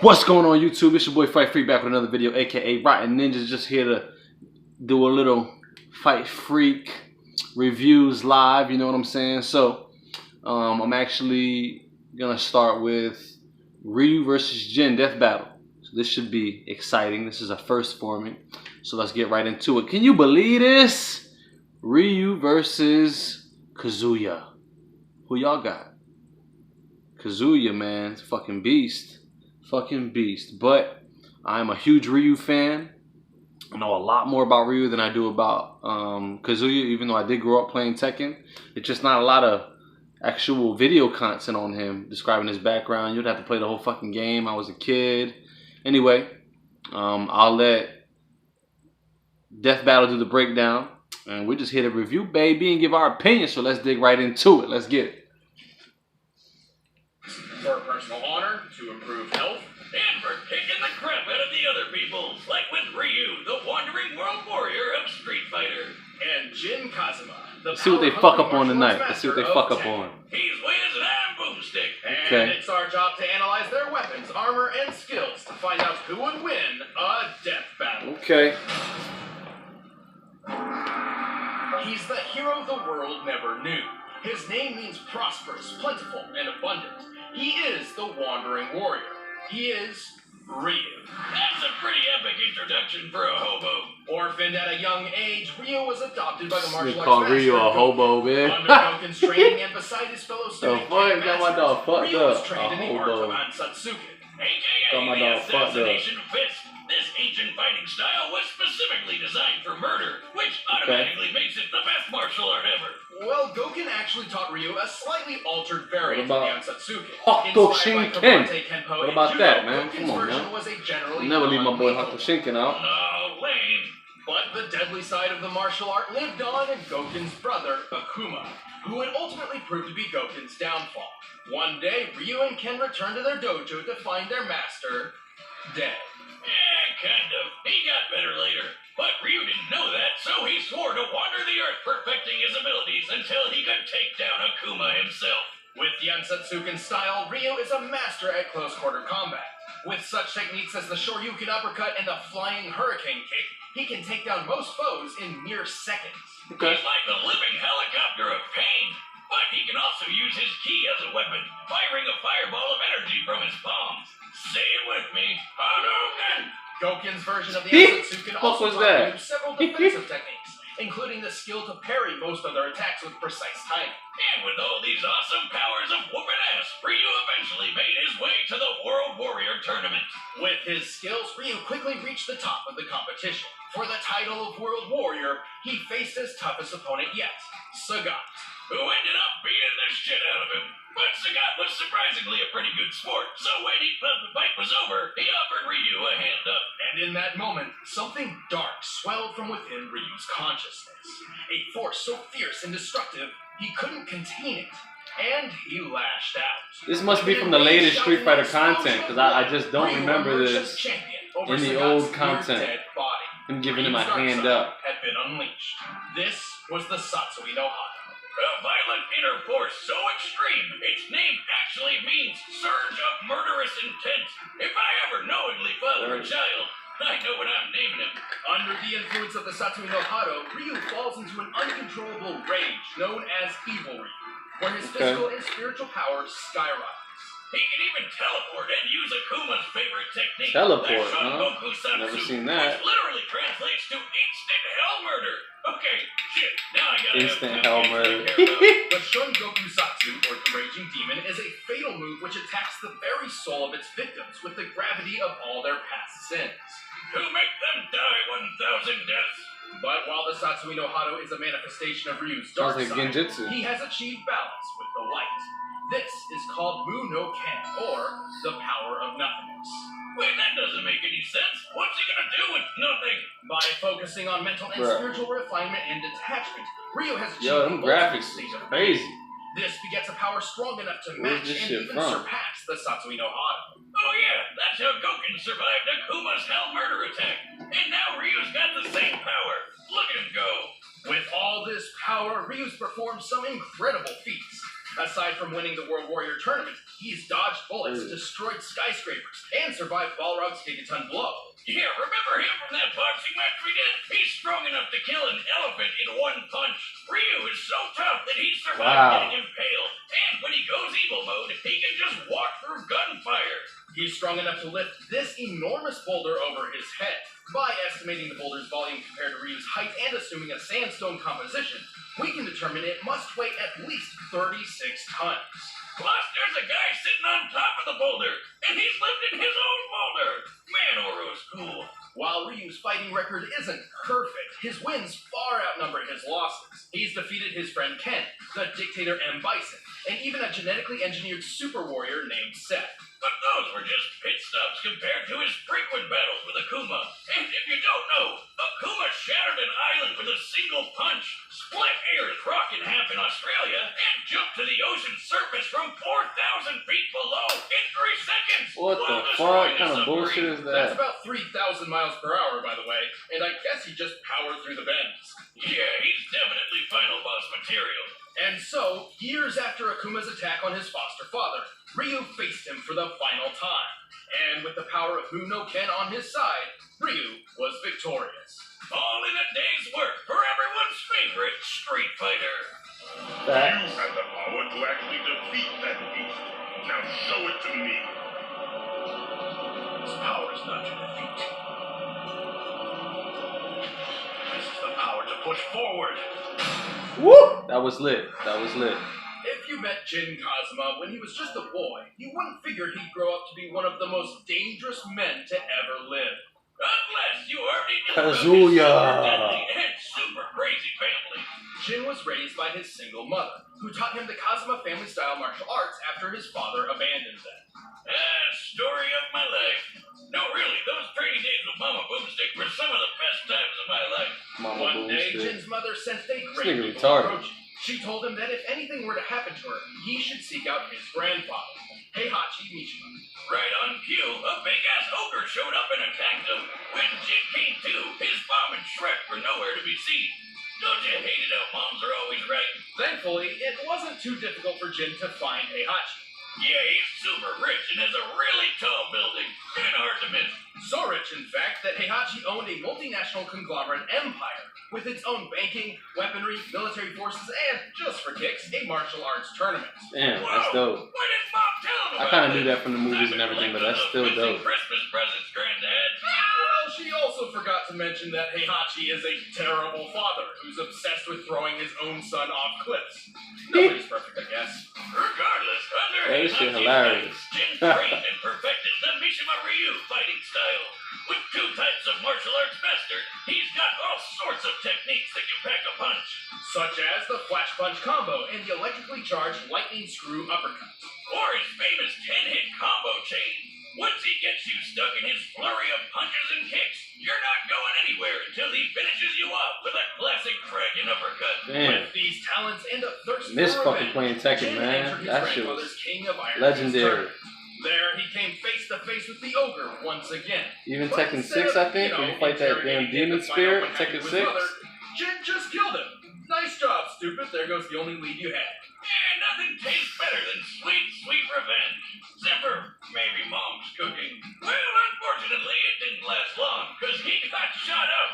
What's going on YouTube? It's your boy Fight Freak back with another video, aka Rotten Ninjas, just here to do a little Fight Freak reviews live, you know what I'm saying? So I'm actually gonna start with Ryu versus Jin Death Battle. So this should be exciting. This is a first for me. So let's get right into it. Can you believe this? Ryu versus Kazuya. Who y'all got? Kazuya, man, it's a fucking beast. Fucking beast. But I'm a huge Ryu fan. I know a lot more about Ryu than I do about Kazuya, even though I did grow up playing Tekken. It's just not a lot of actual video content on him describing his background. You'd have to play the whole fucking game. I was a kid. Anyway, I'll let Death Battle do the breakdown. And we're just here to review, baby, and give our opinion. So let's dig right into it. Let's get it. For personal honor, to improve health, and for kicking the crap out of the other people, like with Ryu, the wandering world warrior of Street Fighter, and Jin Kazuma, the Let's see what they fuck up on tonight. Let's see what they fuck up on. He's Wiz and I'm Boomstick. Okay. And it's our job to analyze their weapons, armor, and skills to find out who would win a death battle. Okay. He's the hero the world never knew. His name means prosperous, plentiful, and abundant. He is the wandering warrior. He is Ryu. That's a pretty epic introduction for a hobo. Orphaned at a young age, Ryu was adopted by the martial arts call master Ryu a hobo, man. Under Goken's training and beside his fellow student, fuck? Got my dog fucked Ryu was up. trained in the A art hobo. of Ansatsuken, Got my aka dog the fucked up. assassination fist. This ancient fighting style was specifically designed for murder, which automatically makes it the best martial art ever. Well, Goken actually taught Ryu a slightly altered variant of the Ansatsuken. Hakuto Inspired by Shinken. Karate Kenpo What and about Judo, that, man? Goken's Come on, version man. was a generally Never leave my boy non-lethal. Hakuto Shinken out. Oh, lame. But the deadly side of the martial art lived on in Goken's brother, Akuma, who would ultimately prove to be Goken's downfall. One day, Ryu and Ken returned to their dojo to find their master dead. Yeah, kind of. He got better later. But Ryu didn't know that, so he swore to wander the earth perfecting his abilities until he could take down Akuma himself. With the Ansatsuken style, Ryu is a master at close quarter combat. With such techniques as the Shoryuken uppercut and the flying hurricane kick, he can take down most foes in mere seconds. Okay. He's like the living helicopter of pain. But he can also use his ki as a weapon, firing a fireball of energy from his palms. Say it with me, Hadouken! Goken's version of the Ansatsuken also was that? taught Ryu several defensive techniques, including the skill to parry most of their attacks with precise timing. And with all these awesome powers of whooping ass, Ryu eventually made his way to the World Warrior Tournament. With his skills, Ryu quickly reached the top of the competition. For the title of World Warrior, he faced his toughest opponent yet, Sagat, who ended up beating the shit out of him. But Sagat was surprisingly a pretty good sport, so when he felt the fight was over, he offered Ryu a hand up. And in that moment, something dark swelled from within Ryu's consciousness. A force so fierce and destructive, he couldn't contain it. And he lashed out. This must be from the latest Street Fighter content, because I just don't remember this in the old content. Him giving him a hand up. Had been unleashed. This was the Satsui no Hana. A violent inner force so extreme, its name actually means surge of murderous intent. If I ever knowingly father a child, I know what I'm naming him. Under the influence of the Satsui no Hado, Ryu falls into an uncontrollable rage known as Evil Ryu, where his physical and spiritual power skyrockets. He can even teleport and use Akuma's favorite technique. Teleport, Son huh? Goku Satsu, Never seen that. which literally translates to instant hell murder. Okay, shit, now I gotta Instant have hell two things murder. to care about. The Shun Goku Satsu, or the Raging Demon, is a fatal move which attacks the very soul of its victims with the gravity of all their past sins. To make them die 1,000 deaths. But while the Satsui no Hado is a manifestation of Ryu's dark Sounds like side, Genjutsu. he has achieved balance with the light. This is called Mu no Ken, or the power of nothingness. Wait, that doesn't make any sense. What's he gonna do with nothing? By focusing on mental and spiritual refinement and detachment, Ryu has achieved Yo, them the ultimate graphics state is of crazy. This begets a power strong enough to Where's match this and shit even from? surpass the Satsui no Hado. Oh yeah, that's how Goken survived Akuma's Hell Murder attack. And now Ryu's got the same power. Look at him go. With all this power, Ryu's performed some incredible feats. Aside from winning the World Warrior Tournament, he's dodged bullets, destroyed skyscrapers, and survived Balrog's gigaton blow. Yeah, remember him from that boxing match we did? He's strong enough to kill an elephant in one punch. Ryu is so tough that he survived getting impaled. And when he goes evil mode, he can just walk through gunfire. He's strong enough to lift this enormous boulder over his head. By estimating the boulder's volume compared to Ryu's height and assuming a sandstone composition, we can determine it must weigh at least 36 tons. Plus, there's a guy sitting on top of the boulder, and he's lifting his own boulder. Man, Oro's cool. While Ryu's fighting record isn't perfect, his wins far outnumber his losses. He's defeated his friend Ken, the dictator M. Bison, and even a genetically engineered super warrior named Seth. But those were just pit stops compared to his frequent battles with Akuma. And if you don't know, Akuma shattered an island with a single punch, split Ayers Rock in half in Australia, and jumped to the ocean's surface from 4,000 feet below in 3 seconds. What the fuck kind of bullshit is that? That's about 3,000 miles per hour, by the way, and I guess he just powered through the bends. Yeah, he's definitely final boss material. And so, years after Akuma's attack on his foster father, Ryu faced him for the final time. And with the power of Who No Ken on his side, Ryu was victorious. All in a day's work for everyone's favorite Street Fighter. You have the power to actually defeat that beast. Now show it to me. This power is not to defeat. This is the power to push forward. Woo! That was lit. That was lit. If you met Jin Kazuma when he was just a boy, you wouldn't figure he'd grow up to be one of the most dangerous men to ever live. Unless you already knew about his super deadly and super crazy family. Jin was raised by his single mother, who taught him the Kazuma family-style martial arts after his father abandoned them. Story of my life. No, really, those training days with Mama Boomstick were some of the best times of my life. One day, Jin's mother sensed a great evil approach. She told him that if anything were to happen to her, he should seek out his grandfather, Heihachi Mishima. Right on cue, a big-ass ogre showed up and attacked him. When Jin came to, his mom and Shrek were nowhere to be seen. Don't you hate it how moms are always right? Thankfully, it wasn't too difficult for Jin to find Heihachi. Yeah, he's super rich and has a really tall building. Kinda hard to miss. So rich, in fact, that Heihachi owned a multinational conglomerate empire with its own banking, weaponry, military forces, and, just for kicks, a martial arts tournament. Damn, that's dope. Why didn't Mom tell him about I kind of this? knew that from the movies and everything, but that's still dope. Christmas presents, Granddad. Well, she also forgot to mention that Heihachi is a terrible father who's obsessed with throwing his own son off cliffs. Nobody's perfect, I guess. Regardless, under That shit hilarious. Jin trained and perfected the Mishima Ryu fighting style. With 2 types of martial arts mastered, he's got all sorts of techniques that can pack a punch. Such as the flash punch combo and the electrically charged lightning screw uppercut. Or his famous 10-hit combo chain. Once he gets you stuck in his flurry of punches and kicks, you're not going anywhere until he finishes you off with a classic dragon uppercut. Damn. With these talents and a thirst Miss for fucking revenge, playing Tekken, Jin man. entered his That shit grandmother's was King of Iron legendary. There, he came face to face with the ogre once again. Even But Tekken instead 6, of, I think, when you fight that damn interrogating demon him to find out spirit, what happened Tekken to his 6. mother, Jin just killed him. Nice job, stupid. There goes the only lead you had. And nothing tastes better than sweet, sweet revenge. Except for maybe Mom's cooking. Well, unfortunately, it didn't last long, because he got shot up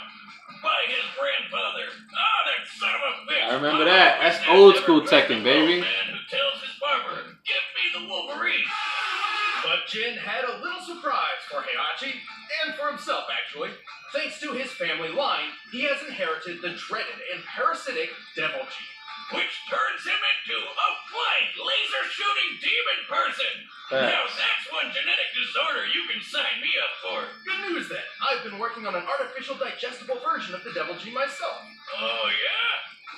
by his grandfather. Ah, that son of a bitch. I remember that. That's old school Tekken, baby. Man who tells his barber, give me the Wolverine. But Jin had a little surprise for Heihachi, and for himself, actually. Thanks to his family line, he has inherited the dreaded and parasitic Devil G, which turns him into a flying, laser-shooting demon person. Now that's one genetic disorder you can sign me up for. Good news, then. I've been working on an artificial digestible version of the Devil G myself. Oh, yeah?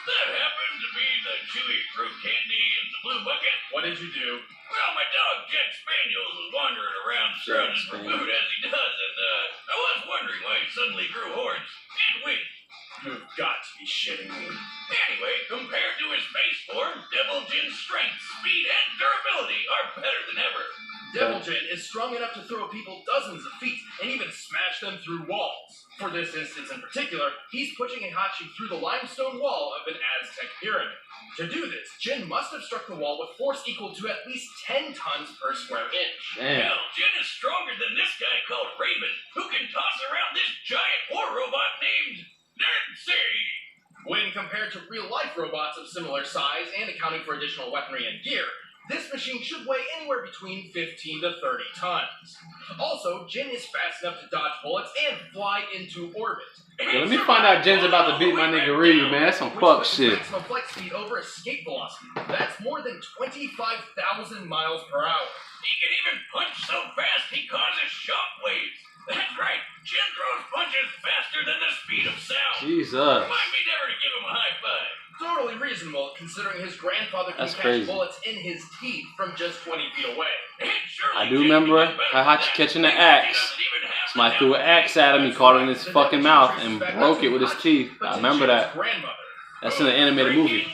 That happened to be the chewy fruit candy in the blue bucket. What did you do? Well, my dog, Jack Spaniels, was wandering around scrounging for food as he does, and I was wondering why he suddenly grew horns and wings. You've got to be shitting me. Anyway, compared to his base form, Devil Jin's strength, speed, and durability are better than ever. Devil Jin Jin is strong enough to throw people dozens of feet and even smash them through walls. For this instance in particular, he's pushing Heihachi through the limestone wall of an Aztec pyramid. To do this, Jin must have struck the wall with force equal to at least 10 tons per square inch. Damn. Hell, Jin is stronger than this guy called Raven, who can toss around this giant war robot named Nancy. When compared to real-life robots of similar size and accounting for additional weaponry and gear, this machine should weigh anywhere between 15 to 30 tons. Also, Jin is fast enough to dodge bullets and fly into orbit. Yo, let me find out Jin's about to beat my nigga Ryu, man. That's some fuck shit. Maximum flight speed over escape velocity. That's more than 25,000 miles per hour. He can even punch so fast he causes shockwaves. That's right. Jin throws punches faster than the speed of sound. Jesus. Remind me never to give him a high five. Totally reasonable, considering his grandfather can That's catch crazy. bullets in his teeth from just 20 feet away. I do remember Heihachi catching the axe. Somebody threw an axe at him, he caught it in his fucking mouth and broke it with his teeth. I remember that. That's in an animated movie.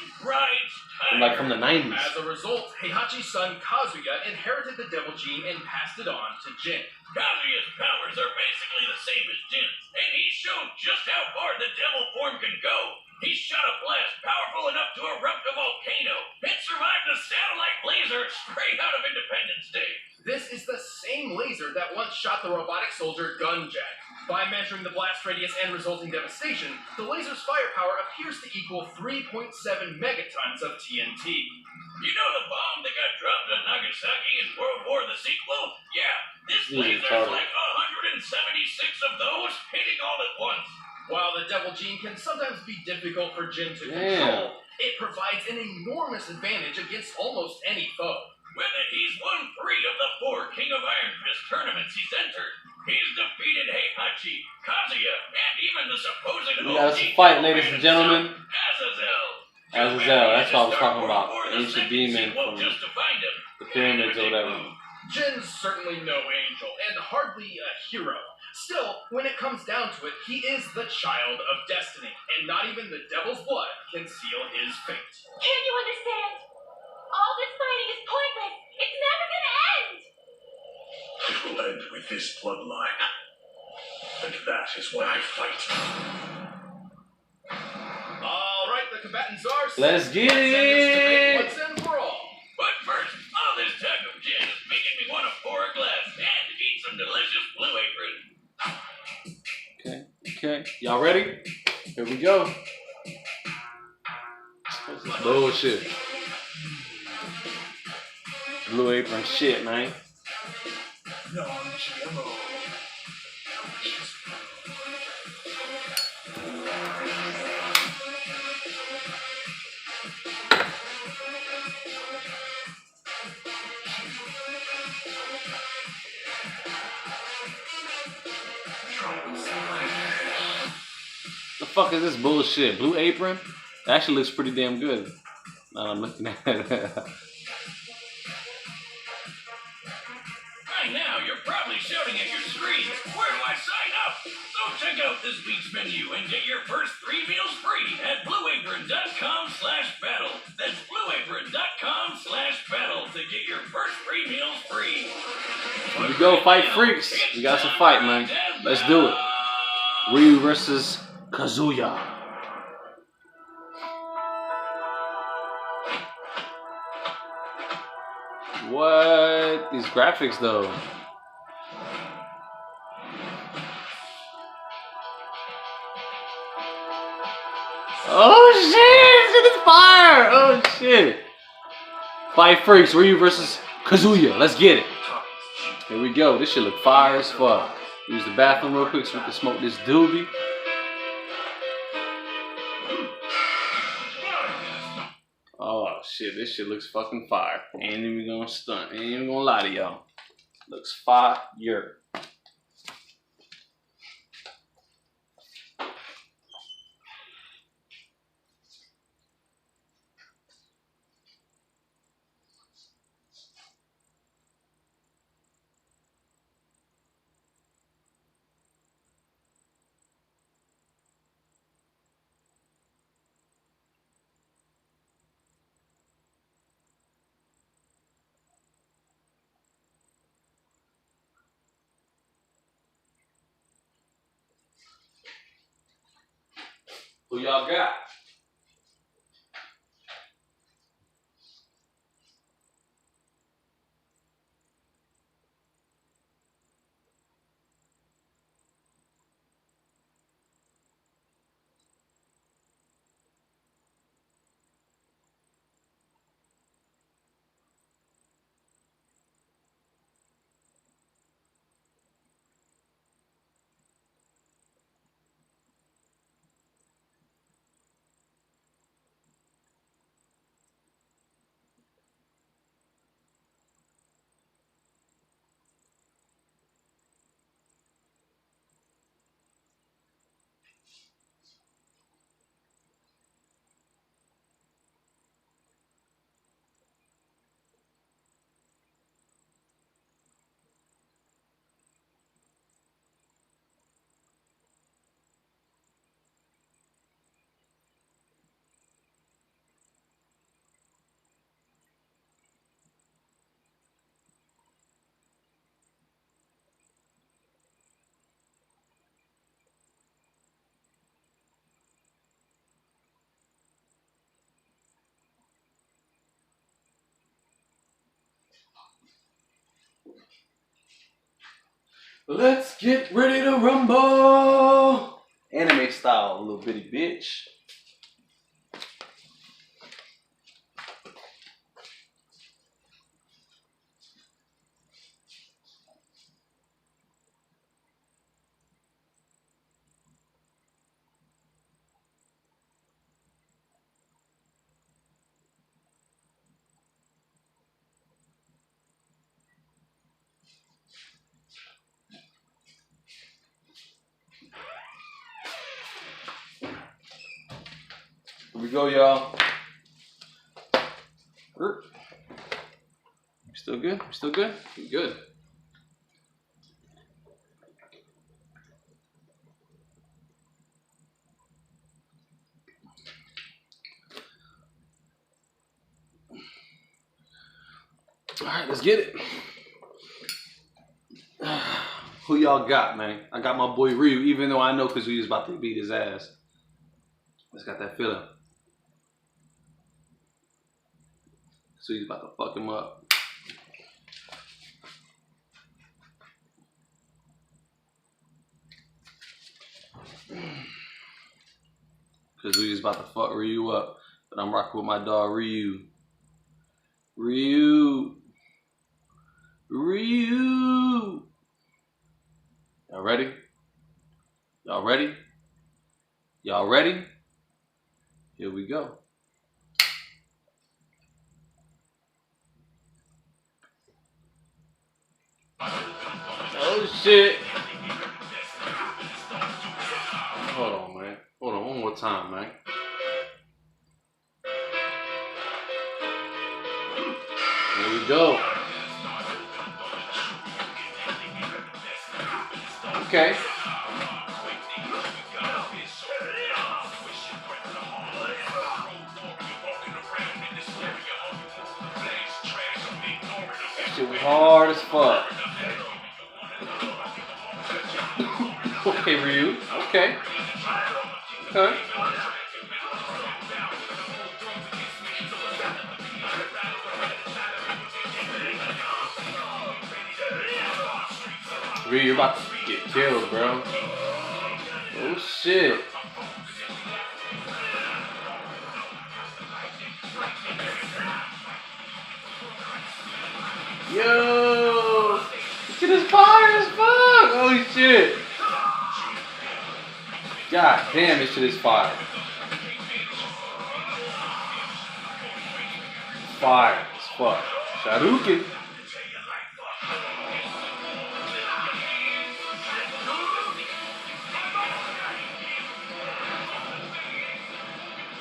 Like from the 90s. As a result, Heihachi's son Kazuya inherited the devil gene and passed it on to Jin. Kazuya's powers are basically the same as Jin's, and he showed just how far the devil form can go. He shot a blast powerful enough to erupt a volcano and survived a satellite laser straight out of Independence Day. This is the same laser that once shot the robotic soldier Gunjack. By measuring the blast radius and resulting devastation, the laser's firepower appears to equal 3.7 megatons of TNT. You know the bomb that got dropped on Nagasaki in World War the sequel? Yeah, this laser's like 176 of those hitting all at once. While the devil gene can sometimes be difficult for Jin to control, it provides an enormous advantage against almost any foe. With it, he's won 3 of the 4 King of Iron Fist tournaments he's entered. He's defeated Heihachi, Kazuya, and even the supposed We got us a fight, ladies and gentlemen. Azazel, that's what I was talking about. The ancient demon from the pyramids or whatever. Jin's certainly no angel, and hardly a hero. Still, when it comes down to it, he is the child of destiny, and not even the devil's blood can seal his fate. Can't you understand? All this fighting is pointless. It's never gonna end. It will end with this bloodline. And that is why I fight. Alright, the combatants are set. Let's get it! Once and for all. But first, all this talk of Jin is making me want to pour a glass and eat some delicious Blue Apron. Okay. Y'all ready? Here we go. This is bullshit. Blue Apron shit, man. Non-GMO. The fuck is this bullshit? Blue Apron? It actually looks pretty damn good. Now I'm looking at it. By now, you're probably shouting at your screens, where do I sign up? So check out this week's menu and get your first 3 meals free at blueapron.com/battle. That's blueapron.com/battle to get your first 3 meals free. Here we go, fight freaks. We got some fight, man. Let's do it. Ryu versus Kazuya. What? These graphics, though. Oh shit! This is fire! Oh shit! Fight freaks, Ryu versus Kazuya. Let's get it. Here we go. This shit look fire as fuck. Use the bathroom real quick so we can smoke this doobie. Oh shit, this shit looks fucking fire. Ain't even gonna stunt. Ain't even gonna lie to y'all. Looks fire. Who y'all got? Let's get ready to rumble! Anime style, little bitty bitch. Here we go, y'all. We still good? We still good? We good. Alright, let's get it. Who y'all got, man? I got my boy Ryu, even though I know Kazuya's about to beat his ass. Just got that feeling. Kazuya's about to fuck him up. Kazuya's about to fuck Ryu up. But I'm rocking with my dog Ryu. Ryu. Y'all ready? Y'all ready? Y'all ready? Here we go. Oh shit. Hold on, man. Hold on one more time, man. Here we go. Okay. Shit was hard as fuck. Okay, Ryu. Okay. Okay. Ryu, you're about to get killed, bro. Oh shit. Yo! This shit is fire as fuck! Holy shit! God damn, this shit is fire. Fire as fuck. Sharuken.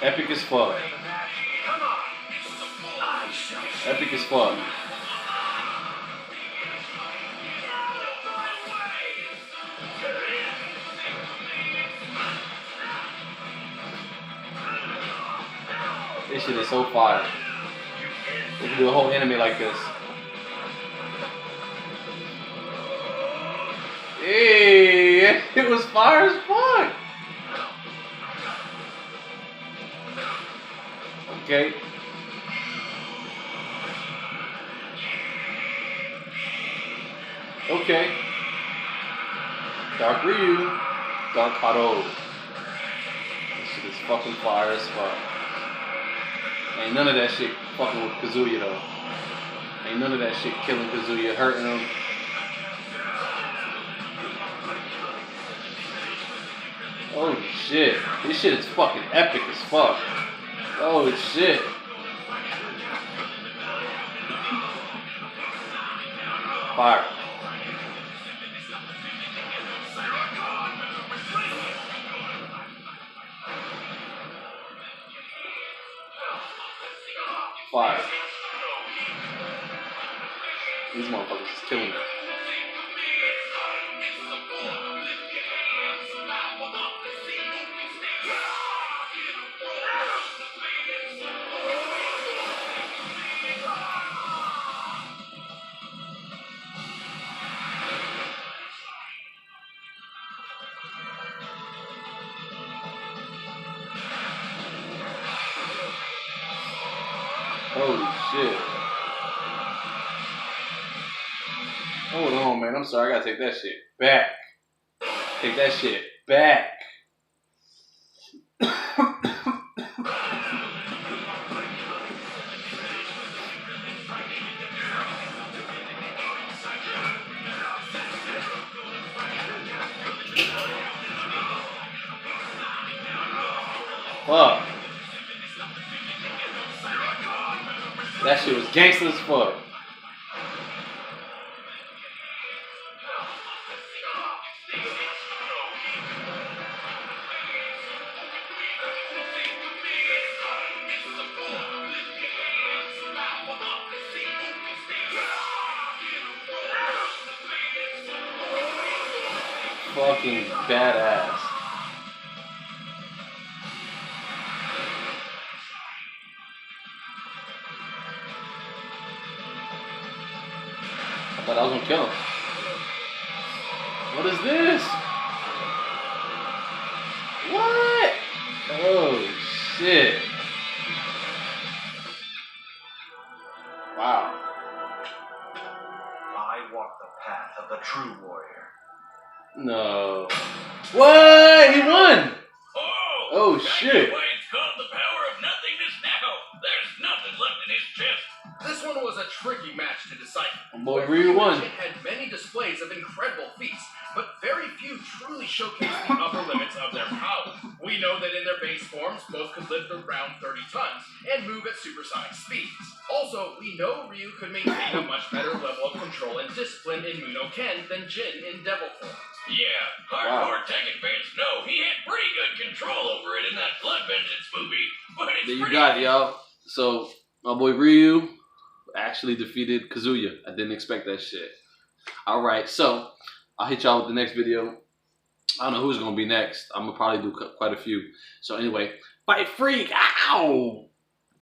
Epic as fuck. Epic as fuck. This shit is so fire. We can do a whole anime like this. Hey, it was fire as fuck. Okay. Okay. Dark Ryu. Dark Hado. This shit is fucking fire as fuck. Ain't none of that shit fucking with Kazuya though. Ain't none of that shit killing Kazuya, hurting him. Holy shit. This shit is fucking epic as fuck. Holy shit. Fire. Fire. These motherfuckers is killing me. Holy shit. Hold on, man. I'm sorry. I gotta take that shit back. Take that shit back. Fuck. That shit was gangsta as fuck. Fucking badass. I thought I was gonna kill him. What is this? What? Oh shit. Wow. I walk the path of the true warrior. No. What? He won! Oh That's shit. why it's called the power of nothingness now. There's nothing left in his chest. This one was a tricky match to decipher. My boy Ryu won. It had many displays of incredible feats, but very few truly showcased the upper limits of their power. We know that in their base forms, both could lift around 30 tons and move at supersonic speeds. Also, we know Ryu could maintain a much better level of control and discipline in Muno Ken than Jin in Devil form. Yeah, hardcore Tekken fans know he had pretty good control over it in that Blood Vengeance movie, but it's There you pretty got it, y'all. So, my boy Ryu actually defeated Kazuya. I didn't expect that shit. Alright, so, I'll hit y'all with the next video. I don't know who's going to be next. I'm going to probably do quite a few. So, anyway, Fight Freak! Ow!